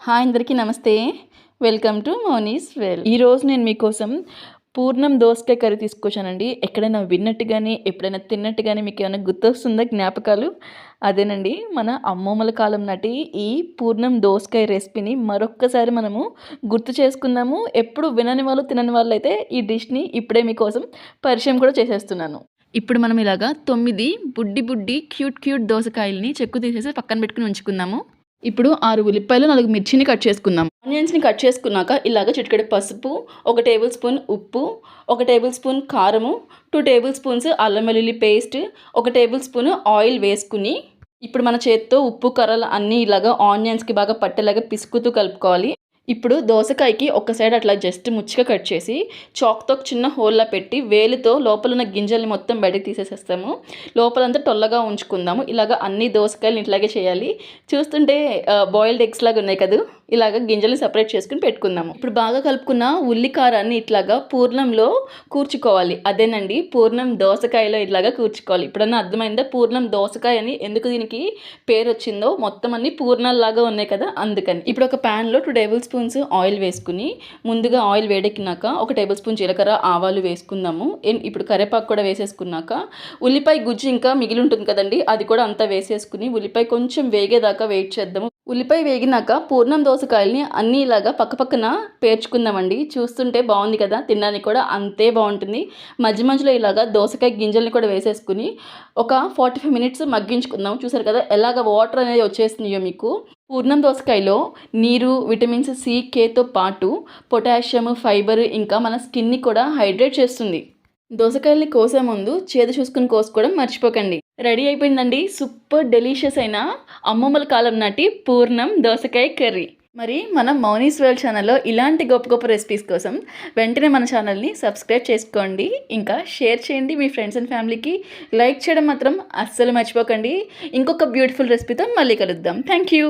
Hi అందరికీ నమస్తే. Welcome to Mouni's well. ఈరోజు నేను మీకోసం పూర్ణం దోసకాయ కర్రీ తీసుకొచ్చానండి. ఎక్కడైనా విన్నట్టు కానీ ఎప్పుడైనా తిన్నట్టు కానీ మీకు ఏమైనా గుర్తొస్తుందా జ్ఞాపకాలు? అదేనండి మన అమ్మమ్మల కాలం నాటి ఈ పూర్ణం దోసకాయ రెసిపీని మరొక్కసారి మనము గుర్తు చేసుకుందాము. ఎప్పుడు వినని వాళ్ళు తినని వాళ్ళు అయితే ఈ డిష్ని ఇప్పుడే మీకోసం పరిచయం కూడా చేసేస్తున్నాను. ఇప్పుడు మనం ఇలాగా 9 బుడ్డి క్యూట్ దోసకాయల్ని చెక్కు తీసేసి పక్కన పెట్టుకుని ఉంచుకుందాము. ఇప్పుడు 6 ఉల్లిపాయలు 4 మిర్చిని కట్ చేసుకుందాం. ఆనియన్స్ని కట్ చేసుకున్నాక ఇలాగ చిటికెడు పసుపు, 1 టేబుల్ స్పూన్ ఉప్పు, 1 టేబుల్ స్పూన్ కారము, 2 టేబుల్ స్పూన్స్ అల్లం వెల్లుల్లి పేస్ట్, 1 టేబుల్ స్పూన్ ఆయిల్ వేసుకుని ఇప్పుడు మన చేత్తో ఉప్పు కర్రలు అన్నీ ఇలాగ ఆనియన్స్కి బాగా పట్టేలాగా పిసుకుతూ కలుపుకోవాలి. ఇప్పుడు దోసకాయకి ఒక సైడ్ అట్లా జస్ట్ ముచ్చిగా కట్ చేసి చాక్తో చిన్న హోల్లా పెట్టి వేలితో లోపల ఉన్న గింజల్ని మొత్తం బయటకు తీసేసేస్తాము. లోపలంతా టొల్లగా ఉంచుకుందాము. ఇలాగ అన్ని దోసకాయలు ఇట్లాగే చేయాలి. చూస్తుంటే బాయిల్డ్ ఎగ్స్ లాగా ఉన్నాయి కదా, ఇలాగ గింజల్ని సపరేట్ చేసుకుని పెట్టుకుందాము. ఇప్పుడు బాగా కలుపుకున్న ఉల్లి కారాన్ని ఇట్లాగా పూర్ణంలో కూర్చుకోవాలి. అదేనండి పూర్ణం దోసకాయలో ఇట్లాగా కూర్చుకోవాలి. ఇప్పుడన్నా అర్థమైందా పూర్ణం దోసకాయ అని ఎందుకు దీనికి పేరు వచ్చిందో? మొత్తం అన్ని పూర్ణాల్లాగా ఉన్నాయి కదా, అందుకని. ఇప్పుడు ఒక ప్యాన్లో 2 టేబుల్ స్పూన్స్ ఆయిల్ వేసుకుని ముందుగా ఆయిల్ వేడెక్కినాక 1 టేబుల్ స్పూన్ జీలకర్ర ఆవాలు వేసుకుందాము. ఇప్పుడు కరివేపాకు కూడా వేసేసుకున్నాక ఉల్లిపాయ గుజ్జు ఇంకా మిగిలి ఉంటుంది కదండి, అది కూడా అంతా వేసేసుకుని ఉల్లిపాయ కొంచెం వేగేదాకా వెయిట్ చేద్దాము. ఉల్లిపాయ వేగినాక పూర్ణం దోసకాయల్ని అన్నీ ఇలాగా పక్కన పేర్చుకుందామండి. చూస్తుంటే బాగుంది కదా, తినడానికి కూడా అంతే బాగుంటుంది. మధ్యలో ఇలాగా దోసకాయ గింజల్ని కూడా వేసేసుకుని ఒక 45 మినిట్స్ మగ్గించుకుందాం. చూసారు కదా ఎలాగ వాటర్ అనేది వచ్చేస్తున్నాయో మీకు. పూర్ణం దోసకాయలో నీరు, విటమిన్స్ సి, కేతో పాటు పొటాషియం, ఫైబర్ ఇంకా మన స్కిన్ని కూడా హైడ్రేట్ చేస్తుంది. దోసకాయల్ని కోసే ముందు చేదు చూసుకుని కోసుకోవడం మర్చిపోకండి. రెడీ అయిపోయిందండి సూపర్ డెలీషియస్ అయిన అమ్మమ్మల కాలం నాటి పూర్ణం దోసకాయ కర్రీ. మరి మన మౌనీస్ వరల్డ్ ఛానల్లో ఇలాంటి గొప్ప రెసిపీస్ కోసం వెంటనే మన ఛానల్ని సబ్స్క్రైబ్ చేసుకోండి. ఇంకా షేర్ చేయండి మీ ఫ్రెండ్స్ అండ్ ఫ్యామిలీకి. లైక్ చేయడం మాత్రం అస్సలు మర్చిపోకండి. ఇంకొక బ్యూటిఫుల్ రెసిపీతో మళ్ళీ కలుద్దాం. Thank you.